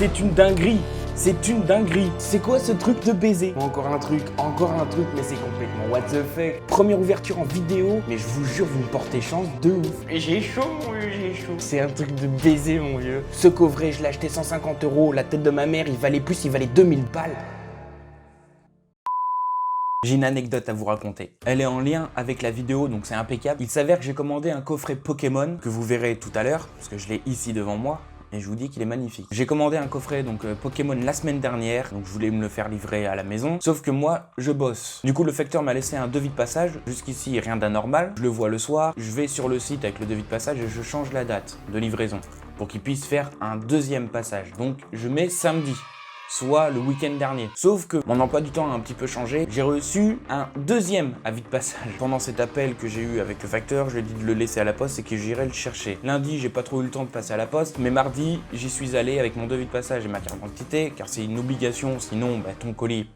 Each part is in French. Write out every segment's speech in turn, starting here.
c'est une dinguerie. C'est une dinguerie. C'est quoi ce truc de baiser? Encore un truc, mais c'est complètement what the fuck. Première ouverture en vidéo, mais je vous jure, vous me portez chance de ouf. Et j'ai chaud, mon vieux, j'ai chaud. C'est un truc de baiser, mon vieux. Ce coffret, je l'ai acheté 150 €. La tête de ma mère, il valait plus, il valait 2000 balles. J'ai une anecdote à vous raconter. Elle est en lien avec la vidéo, donc c'est impeccable. Il s'avère que j'ai commandé un coffret Pokémon, que vous verrez tout à l'heure, parce que je l'ai ici devant moi. Et je vous dis qu'il est magnifique. J'ai commandé un coffret Pokémon la semaine dernière, donc je voulais me le faire livrer à la maison. Sauf que moi, je bosse. Du coup, le facteur m'a laissé un devis de passage. Jusqu'ici, rien d'anormal. Je le vois le soir. Je vais sur le site avec le devis de passage et je change la date de livraison pour qu'il puisse faire un deuxième passage. Donc, je mets samedi, soit le week-end dernier. Sauf que mon emploi du temps a un petit peu changé. J'ai reçu un deuxième avis de passage. Pendant cet appel que j'ai eu avec le facteur, je lui ai dit de le laisser à la poste et que j'irai le chercher. Lundi, j'ai pas trop eu le temps de passer à la poste, mais mardi, j'y suis allé avec mon devis de passage et ma carte d'identité, car c'est une obligation, sinon ton colis,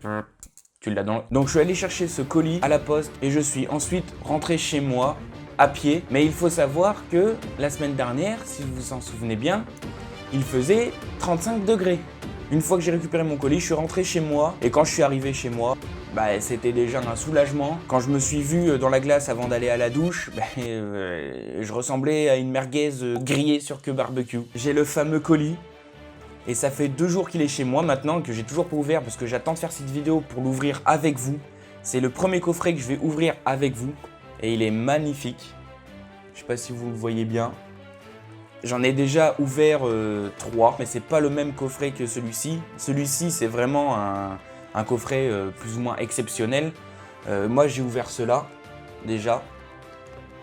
tu l'as dans le... Donc je suis allé chercher ce colis à la poste et je suis ensuite rentré chez moi à pied. Mais il faut savoir que la semaine dernière, si vous vous en souvenez bien, il faisait 35 degrés. Une fois que j'ai récupéré mon colis, je suis rentré chez moi. Et quand je suis arrivé chez moi, c'était déjà un soulagement. Quand je me suis vu dans la glace avant d'aller à la douche, je ressemblais à une merguez grillée sur queue barbecue. J'ai le fameux colis. Et ça fait 2 jours qu'il est chez moi maintenant, que j'ai toujours pas ouvert parce que j'attends de faire cette vidéo pour l'ouvrir avec vous. C'est le premier coffret que je vais ouvrir avec vous. Et il est magnifique. Je sais pas si vous le voyez bien. J'en ai déjà ouvert 3, mais c'est pas le même coffret que celui-ci. Celui-ci, c'est vraiment un coffret plus ou moins exceptionnel. Moi, j'ai ouvert cela, déjà.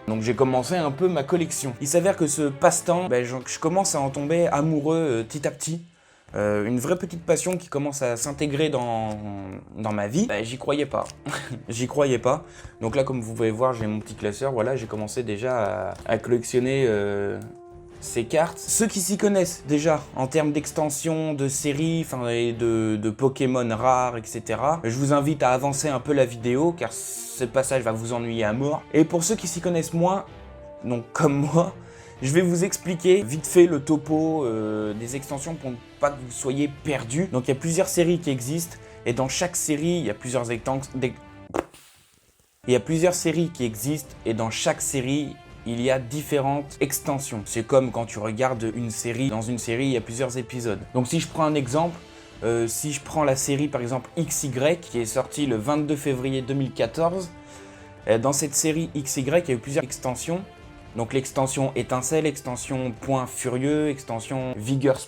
Donc j'ai commencé un peu ma collection. Il s'avère que ce passe-temps, je commence à en tomber amoureux petit à petit. Une vraie petite passion qui commence à s'intégrer dans ma vie. J'y croyais pas. J'y croyais pas. Donc là, comme vous pouvez voir, j'ai mon petit classeur. Voilà, j'ai commencé déjà à collectionner ces cartes. Ceux qui s'y connaissent déjà en termes d'extension, de séries, et de Pokémon rares, etc. Je vous invite à avancer un peu la vidéo car ce passage va vous ennuyer à mort. Et pour ceux qui s'y connaissent moins, donc comme moi, je vais vous expliquer vite fait le topo des extensions pour ne pas que vous soyez perdus. Donc il y a plusieurs séries qui existent et dans chaque série, il y a plusieurs séries qui existent et dans chaque série, il y a différentes extensions. C'est comme quand tu regardes une série. Dans une série, il y a plusieurs épisodes. Donc si je prends un exemple, si je prends la série par exemple XY qui est sortie le 22 février 2014, dans cette série XY, il y a eu plusieurs extensions. Donc l'extension étincelle, extension point furieux, extension vigueur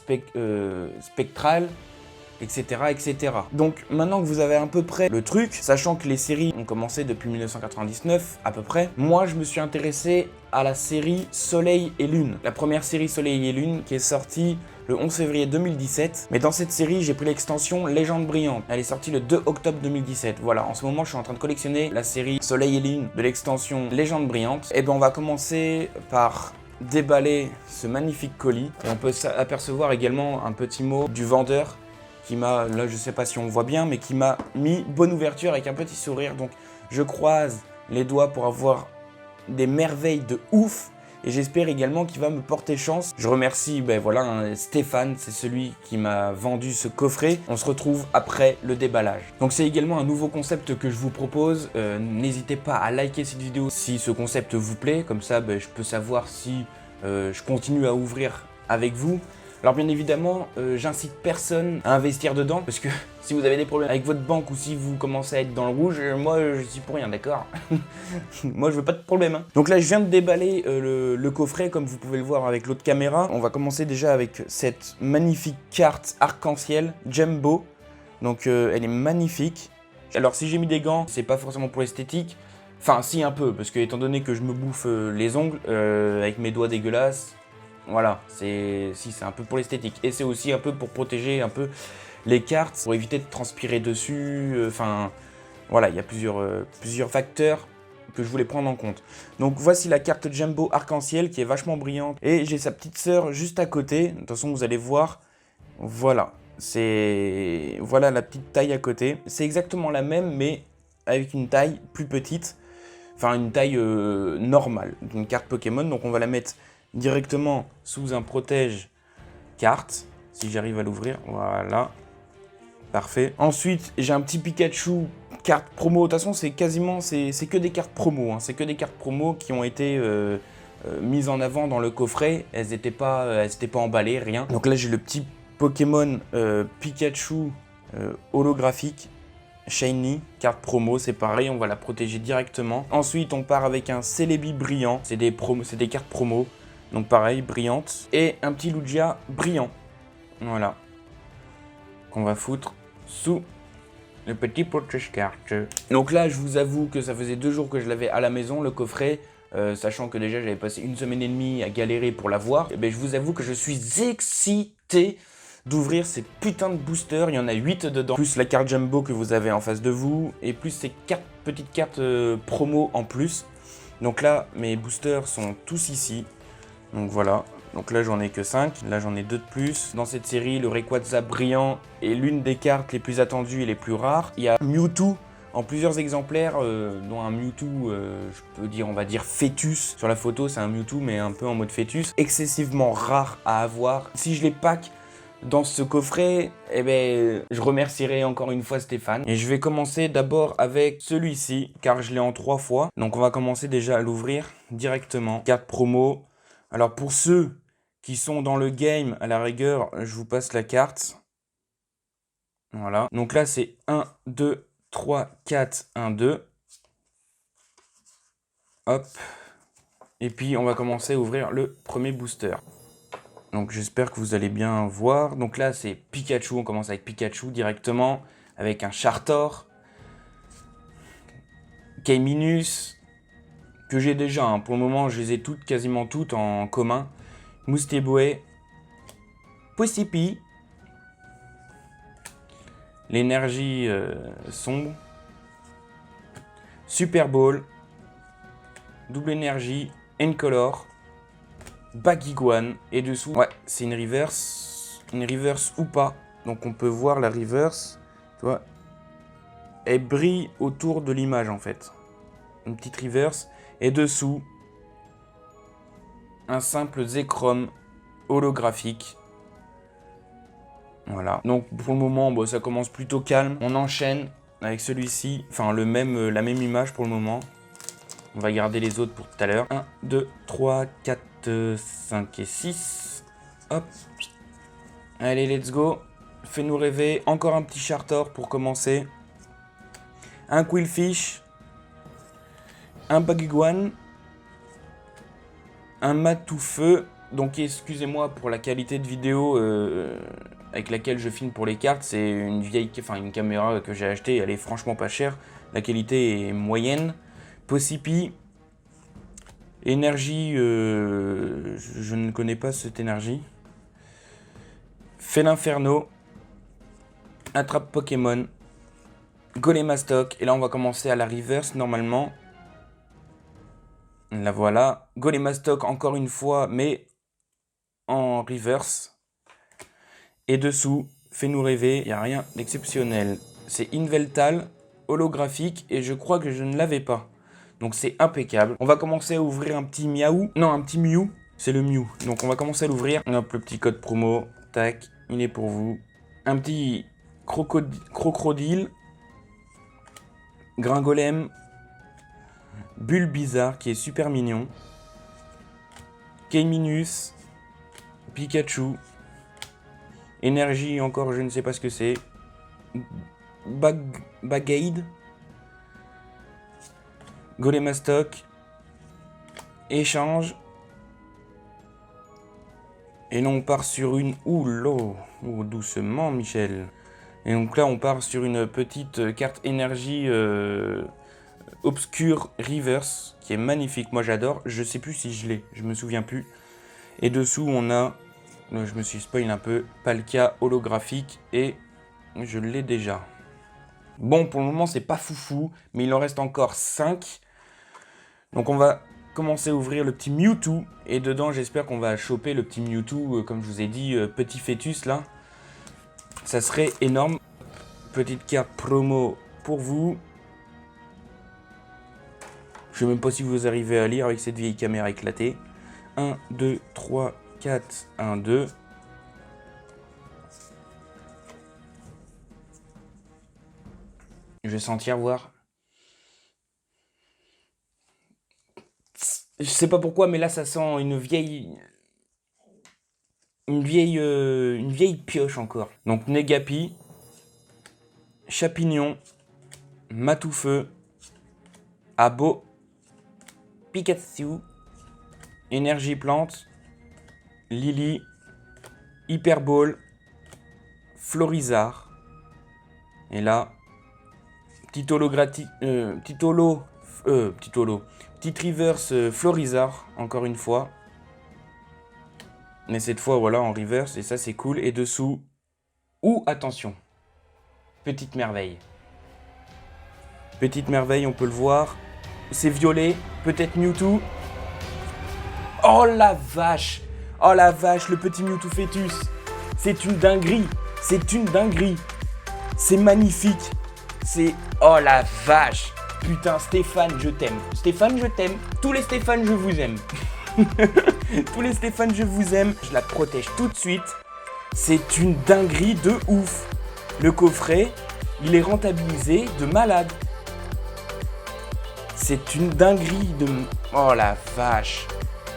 spectrale, etc., etc. Donc maintenant que vous avez à peu près le truc, sachant que les séries ont commencé depuis 1999 à peu près, moi je me suis intéressé à la série Soleil et Lune. La première série Soleil et Lune qui est sortie le 11 février 2017. Mais dans cette série, j'ai pris l'extension Légende brillante. Elle est sortie le 2 octobre 2017. Voilà, en ce moment, je suis en train de collectionner la série Soleil et Lune de l'extension Légende brillante. Et on va commencer par déballer ce magnifique colis. Et on peut apercevoir également un petit mot du vendeur qui m'a, là je sais pas si on voit bien, mais qui m'a mis bonne ouverture avec un petit sourire. Donc je croise les doigts pour avoir des merveilles de ouf. Et j'espère également qu'il va me porter chance. Je remercie Stéphane, c'est celui qui m'a vendu ce coffret. On se retrouve après le déballage. Donc c'est également un nouveau concept que je vous propose. N'hésitez pas à liker cette vidéo si ce concept vous plaît. Comme ça, je peux savoir si je continue à ouvrir avec vous. Alors bien évidemment, j'incite personne à investir dedans parce que si vous avez des problèmes avec votre banque ou si vous commencez à être dans le rouge, moi je suis pour rien, d'accord. Moi je veux pas de problème. Hein. Donc là je viens de déballer le coffret comme vous pouvez le voir avec l'autre caméra. On va commencer déjà avec cette magnifique carte arc-en-ciel Jumbo. Donc elle est magnifique. Alors si j'ai mis des gants, c'est pas forcément pour l'esthétique. Enfin si un peu, parce que étant donné que je me bouffe les ongles avec mes doigts dégueulasses. Voilà, c'est un peu pour l'esthétique. Et c'est aussi un peu pour protéger un peu les cartes, pour éviter de transpirer dessus. Voilà, il y a plusieurs facteurs que je voulais prendre en compte. Donc voici la carte Jumbo arc-en-ciel qui est vachement brillante. Et j'ai sa petite sœur juste à côté. De toute façon, vous allez voir. Voilà, voilà la petite taille à côté. C'est exactement la même, mais avec une taille plus petite. Enfin, une taille normale d'une carte Pokémon. Donc on va la mettre directement sous un protège carte Si j'arrive à l'ouvrir, voilà. Parfait. Ensuite, j'ai un petit Pikachu carte promo. De toute façon, c'est quasiment, c'est que des cartes promo. Hein. C'est que des cartes promo qui ont été mises en avant dans le coffret. Elles n'étaient pas emballées, rien. Donc là, j'ai le petit Pokémon Pikachu holographique. Shiny, carte promo, c'est pareil, on va la protéger directement. Ensuite, on part avec un Celebi brillant, c'est des cartes promo, donc pareil, brillantes. Et un petit Lugia brillant, voilà, qu'on va foutre sous le petit protège-carte. Donc là, je vous avoue que ça faisait 2 jours que je l'avais à la maison, le coffret. Sachant que déjà j'avais passé 1 semaine et demie à galérer pour l'avoir, et je vous avoue que je suis excité d'ouvrir ces putains de boosters. Il y en a 8 dedans, plus la carte jumbo que vous avez en face de vous, et plus ces petites cartes promo en plus. Donc là, mes boosters sont tous ici. Donc voilà. Donc là, j'en ai que 5. Là, j'en ai 2 de plus. Dans cette série, le Rayquaza brillant est l'une des cartes les plus attendues et les plus rares. Il y a Mewtwo en plusieurs exemplaires, dont un Mewtwo, je peux dire, on va dire fœtus. Sur la photo, c'est un Mewtwo, mais un peu en mode fœtus. Excessivement rare à avoir. Si je les pack dans ce coffret, je remercierai encore une fois Stéphane. Et je vais commencer d'abord avec celui-ci, car je l'ai en 3 fois. Donc on va commencer déjà à l'ouvrir directement. Carte promo. Alors pour ceux qui sont dans le game, à la rigueur, je vous passe la carte. Voilà. Donc là, c'est 1, 2, 3, 4, 1, 2. Hop. Et puis, on va commencer à ouvrir le premier booster. Donc, j'espère que vous allez bien voir. Donc là, c'est Pikachu. On commence avec Pikachu directement. Avec un Chartor. Kayminus. Que j'ai déjà. Hein. Pour le moment, je les ai quasiment toutes en commun. Moustéboué. Possipi. L'énergie sombre. Super Ball. Double énergie. Encolor. Baguiguane. Et dessous, ouais, c'est une reverse. Une reverse ou pas. Donc on peut voir la reverse. Tu vois, elle brille autour de l'image en fait. Une petite reverse. Et dessous, un simple Zekrom holographique. Voilà. Donc pour le moment, bon, ça commence plutôt calme. On enchaîne avec celui-ci. Enfin, la même image pour le moment. On va garder les autres pour tout à l'heure. 1, 2, 3, 4, 5 et 6. Hop. Allez, let's go. Fais-nous rêver. Encore un petit Chartor pour commencer. Un Quillfish. Un Baguiguane. Un Matoufeu. Donc excusez-moi pour la qualité de vidéo avec laquelle je filme pour les cartes. C'est une caméra que j'ai achetée. Elle est franchement pas chère. La qualité est moyenne. Possipi. Énergie, je ne connais pas cette énergie. Félinferno. Attrape Pokémon. Golémastoc. Et là, on va commencer à la reverse normalement. La voilà. Golémastoc encore une fois, mais en reverse. Et dessous, fais-nous rêver, il n'y a rien d'exceptionnel. C'est Inveltal, holographique, et je crois que je ne l'avais pas. Donc c'est impeccable. On va commencer à ouvrir un petit Miaou. Non, un petit Mew. C'est le Mew. Donc on va commencer à l'ouvrir. Hop, le petit code promo. Tac, il est pour vous. Un petit Crocodile. Gringolem. Bulbizarre qui est super mignon. Kayminus. Pikachu. Énergie encore, je ne sais pas ce que c'est. Bagaid. Golémastoc. Échange. Et là on part sur une... Ouh, doucement Michel. Et donc là on part sur une petite carte énergie obscure reverse qui est magnifique. Moi j'adore. Je sais plus si je l'ai. Je me souviens plus. Et dessous on a... Je me suis spoil un peu. Palkia holographique et je l'ai déjà. Bon, pour le moment, c'est pas foufou, mais il en reste encore 5. Donc on va commencer à ouvrir le petit Mewtwo. Et dedans, j'espère qu'on va choper le petit Mewtwo, comme je vous ai dit, petit fœtus là. Ça serait énorme. Petite carte promo pour vous. Je sais même pas si vous arrivez à lire avec cette vieille caméra éclatée. 1, 2, 3, 4, 1, 2. Je vais sentir, voir. Je sais pas pourquoi, mais là, ça sent une vieille pioche encore. Donc, Negapi, Chapignon, Matoufeu, Abo, Pikachu, Énergie Plante, Lily, Hyperball, Florizard. Et là, petit reverse Florizard, encore une fois. Mais cette fois, voilà, en reverse, et ça, c'est cool. Et dessous, attention, petite merveille. Petite merveille, on peut le voir. C'est violet, peut-être Mewtwo. Oh la vache! Oh la vache, le petit Mewtwo fœtus. C'est une dinguerie. C'est une dinguerie. C'est magnifique. C'est... Oh la vache! Putain, Stéphane, je t'aime. Stéphane, je t'aime. Tous les Stéphane, je vous aime. Tous les Stéphane, je vous aime. Je la protège tout de suite. C'est une dinguerie de ouf. Le coffret, il est rentabilisé de malade. C'est une dinguerie de... Oh la vache.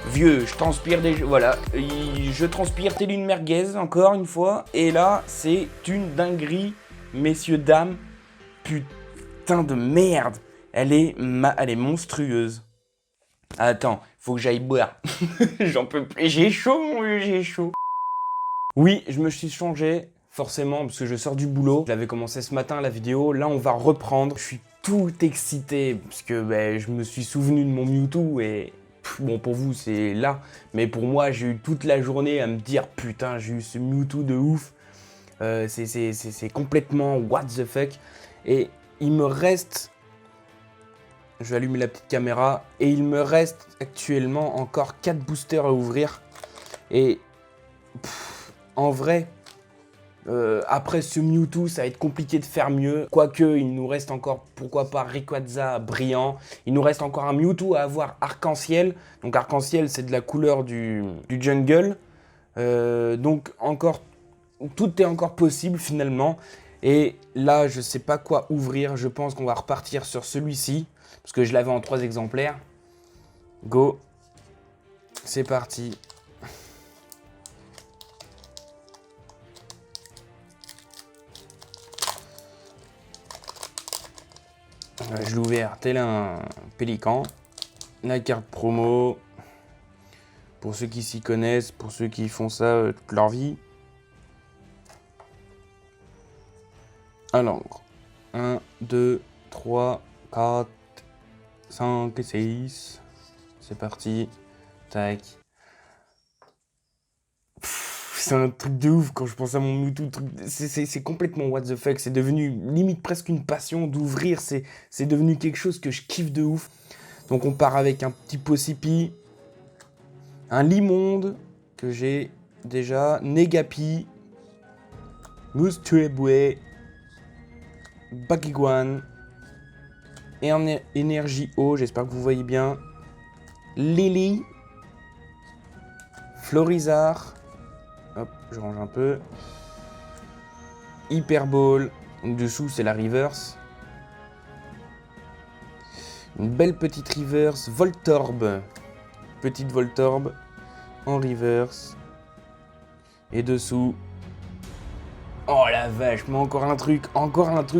Vieux, je transpire déjà... Voilà, je transpire telle une merguez, encore une fois. Et là, c'est une dinguerie, messieurs, dames. Putain de merde. Elle est monstrueuse. Attends, faut que j'aille boire. J'en peux plus. J'ai chaud, mon vieux, j'ai chaud. Oui, je me suis changé, forcément, parce que je sors du boulot. J'avais commencé ce matin la vidéo. Là, on va reprendre. Je suis tout excité, parce que je me suis souvenu de mon Mewtwo et... Bon, pour vous, c'est là. Mais pour moi, j'ai eu toute la journée à me dire, putain, j'ai eu ce Mewtwo de ouf. C'est complètement what the fuck. Et il me reste... Je vais allumer la petite caméra. Et il me reste actuellement encore 4 boosters à ouvrir. Et... en vrai... après ce Mewtwo, ça va être compliqué de faire mieux. Quoique, il nous reste encore, pourquoi pas, Rayquaza brillant. Il nous reste encore un Mewtwo à avoir arc-en-ciel. Donc arc-en-ciel, c'est de la couleur du jungle. Donc encore, tout est encore possible finalement. Et là, je sais pas quoi ouvrir. Je pense qu'on va repartir sur celui-ci. Parce que je l'avais en 3 exemplaires. Go. C'est parti. Je l'ai ouvert tel un pélican. La carte promo. Pour ceux qui s'y connaissent, pour ceux qui font ça toute leur vie. Alors, 1, 2, 3, 4, 5 et 6. C'est parti. Tac. C'est un truc de ouf quand je pense à mon Mewtwo. C'est complètement what the fuck. C'est devenu limite presque une passion d'ouvrir. C'est devenu quelque chose que je kiffe de ouf. Donc on part avec un petit Possipi. Un Limonde que j'ai déjà. Negapi. Moustuebwe. Bakiguan. Et en énergie eau. J'espère que vous voyez bien. Lily. Florizard. Hop, je range un peu. Hyperball. Dessous, c'est la reverse. Une belle petite reverse. Voltorb. Petite Voltorb. En reverse. Et dessous. Oh la vache, mais encore un truc,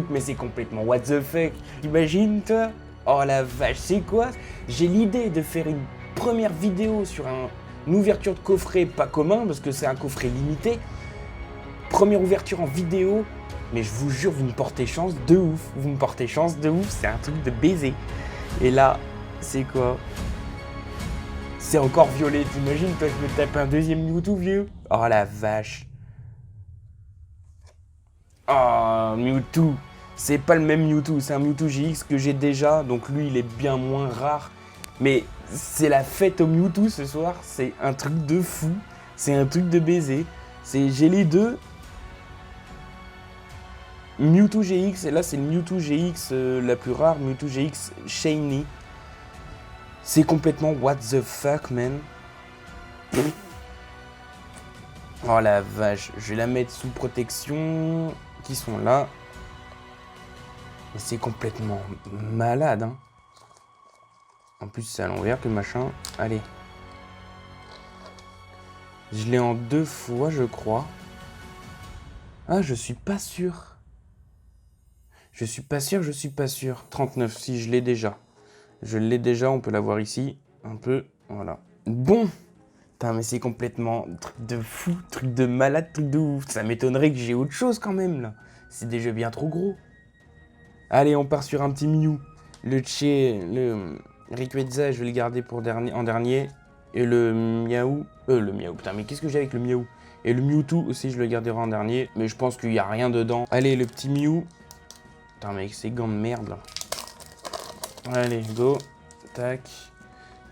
mais c'est complètement what the fuck. T'imagines, toi? Oh la vache, c'est quoi? J'ai l'idée de faire une première vidéo sur une ouverture de coffret pas commun, parce que c'est un coffret limité. Première ouverture en vidéo, mais je vous jure, vous me portez chance de ouf. Vous me portez chance de ouf, c'est un truc de baiser. Et là, c'est quoi? C'est encore violet, t'imagines? Toi, je me tape un deuxième Mewtwo, vieux. Oh la vache. Oh, Mewtwo. C'est pas le même Mewtwo, c'est un Mewtwo GX que j'ai déjà, donc lui, il est bien moins rare. Mais c'est la fête au Mewtwo ce soir, c'est un truc de fou, c'est un truc de baiser. J'ai les deux. Mewtwo GX, et là c'est le Mewtwo GX la plus rare, Mewtwo GX Shiny. C'est complètement what the fuck, man. Oh la vache, je vais la mettre sous protection. Qui sont là. Et c'est complètement malade, hein. En plus, c'est à l'envers que le machin. Allez. Je l'ai en 2 fois, je crois. Ah, je suis pas sûr. Je suis pas sûr. 39, si je l'ai déjà. Je l'ai déjà, on peut l'avoir ici. Un peu, voilà. Bon. Putain, mais c'est complètement truc de fou, truc de malade, truc de ouf. Ça m'étonnerait que j'ai autre chose quand même, là. C'est déjà bien trop gros. Allez, on part sur un petit Mew. Le Rayquaza, je vais le garder pour en dernier. Et le Miaou, putain, mais qu'est-ce que j'ai avec le Miaou? Et le Mewtwo aussi, je le garderai en dernier. Mais je pense qu'il n'y a rien dedans. Allez, le petit Mew. Putain, mais avec ces gants de merde, là. Allez, go. Tac.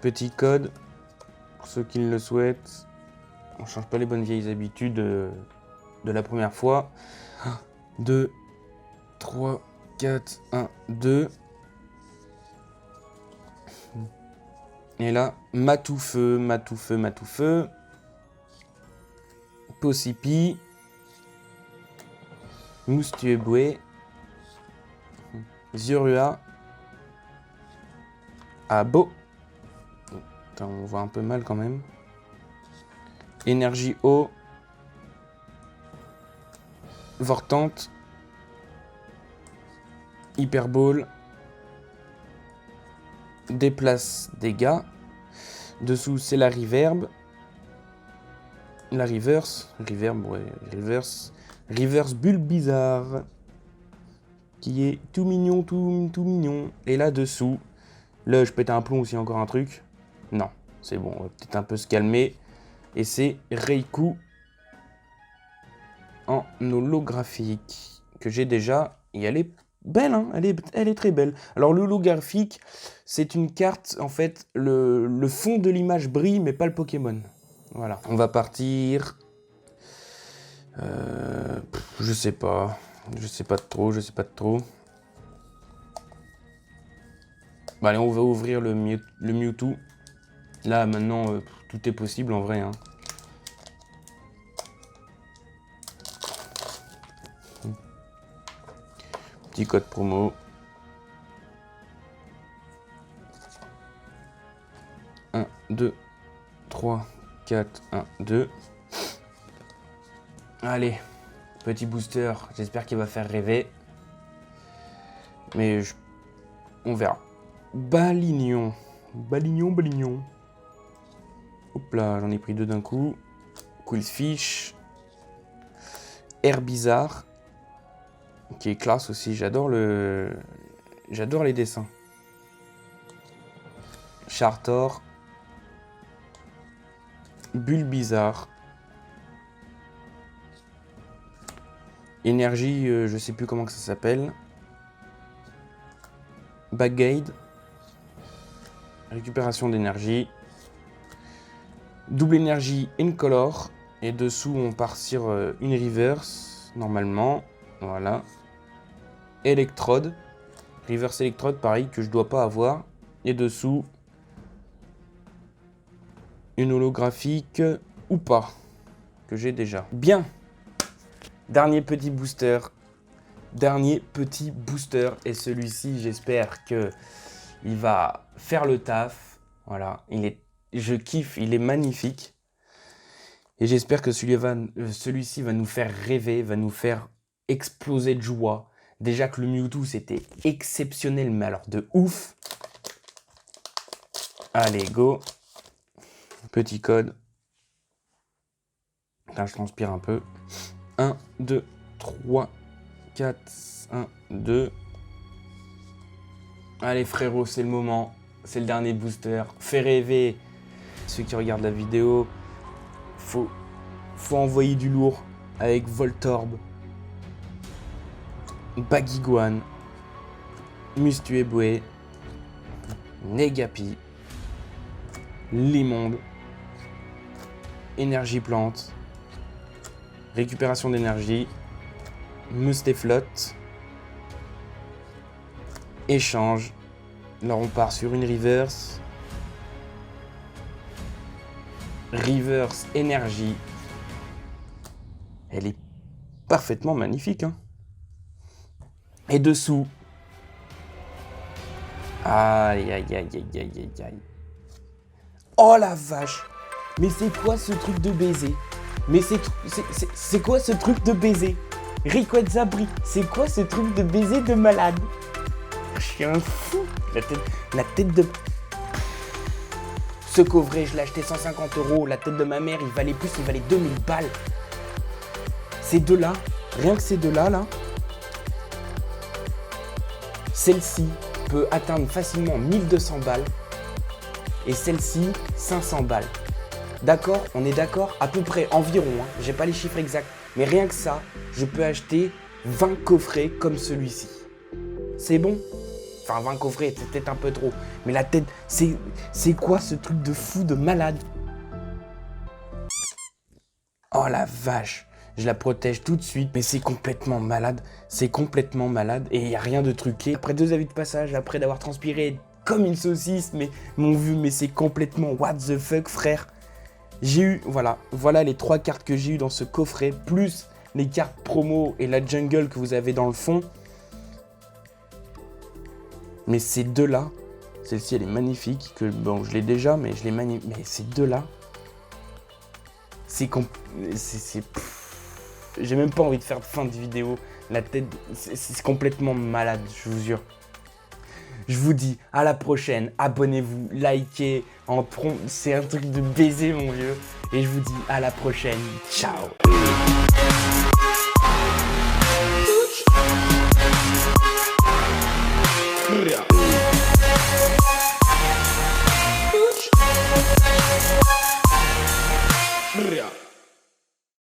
Petit code. Pour ceux qui le souhaitent. On change pas les bonnes vieilles habitudes de la première fois. 2, 3, 4, 1, 2. Et là, Matoufeu. Possipi. Moustueboué. Zurua. Abo. Attends, on voit un peu mal quand même. Énergie eau. Vortante. Hyperball. Déplace dégâts. Dessous, c'est la reverb. La reverse. Reverb, ouais, reverse. Reverse Bulbizarre. Qui est tout mignon, tout mignon. Et là dessous, là je pète un plomb aussi, encore un truc. Non, c'est bon, on va peut-être un peu se calmer. Et c'est Raikou en holographique que j'ai déjà. Et elle est belle, hein, elle est très belle. Alors l'holographique, c'est une carte, en fait, le fond de l'image brille, mais pas le Pokémon. Voilà, on va partir. Je sais pas de trop. Bah, allez, on va ouvrir le Mewtwo. Là, maintenant, tout est possible en vrai, hein. Petit code promo. 1, 2, 3, 4, 1, 2. Allez, petit booster, j'espère qu'il va faire rêver. Mais on verra. Balignon. Hop là, j'en ai pris 2 d'un coup. Quillfish. Herbizarre. Qui est classe aussi, j'adore les dessins. Chartor. Bulbizarre. Énergie, je sais plus comment que ça s'appelle. Bagade. Récupération d'énergie. Double énergie incolore. Et dessous, on part sur une reverse, normalement. Voilà. Électrode. Reverse électrode, pareil, que je dois pas avoir. Et dessous, une holographique ou pas, que j'ai déjà. Bien. Dernier petit booster. Et celui-ci, j'espère que il va faire le taf. Voilà. Je kiffe, il est magnifique. Et j'espère que celui-ci va nous faire rêver, va nous faire exploser de joie. Déjà que le Mewtwo, c'était exceptionnel, mais alors de ouf. Allez, go. Petit code. Là, je transpire un peu. 1, 2, 3, 4, 1, 2. Allez, frérot, c'est le moment. C'est le dernier booster. Fais rêver ceux qui regardent la vidéo. Faut envoyer du lourd avec Voltorb, Baguiguane, Mustueboué, Negapi, Limonde, Énergie Plante, Récupération d'énergie, Mustaflotte, Échange. Là on part sur une reverse. Reverse énergie. Elle est parfaitement magnifique, hein. Et dessous, Aïe, aïe, aïe, aïe, aïe, aïe, aïe. Oh la vache! Mais c'est quoi ce truc de baiser? Mais c'est quoi ce truc de baiser? Rico et Zabri, c'est quoi ce truc de baiser de malade? Je suis un fou! La tête de... Ce coffret, je l'ai acheté 150 €. La tête de ma mère, il valait plus, il valait 2000 balles. Ces deux-là, rien que ces deux-là, là, celle-ci peut atteindre facilement 1200 balles et celle-ci 500 balles. D'accord? On est d'accord? À peu près, environ, hein. J'ai pas les chiffres exacts, mais rien que ça, je peux acheter 20 coffrets comme celui-ci. C'est bon? Enfin, 20 coffrets, c'est peut-être un peu trop. Mais la tête, c'est quoi ce truc de fou, de malade? Oh la vache! Je la protège tout de suite, mais c'est complètement malade. C'est complètement malade et il n'y a rien de truqué. Après 2 avis de passage, après d'avoir transpiré comme une saucisse, mais mon vieux, mais c'est complètement what the fuck, frère. J'ai eu, voilà les 3 cartes que j'ai eues dans ce coffret, plus les cartes promo et la jungle que vous avez dans le fond. Mais ces deux-là, celle-ci elle est magnifique, que bon je l'ai déjà, mais je l'ai magnifique. Mais ces deux-là, j'ai même pas envie de faire de fin de vidéo. La tête, c'est complètement malade, je vous jure. Je vous dis à la prochaine, abonnez-vous, likez, c'est un truc de baiser mon vieux. Et je vous dis à la prochaine, ciao.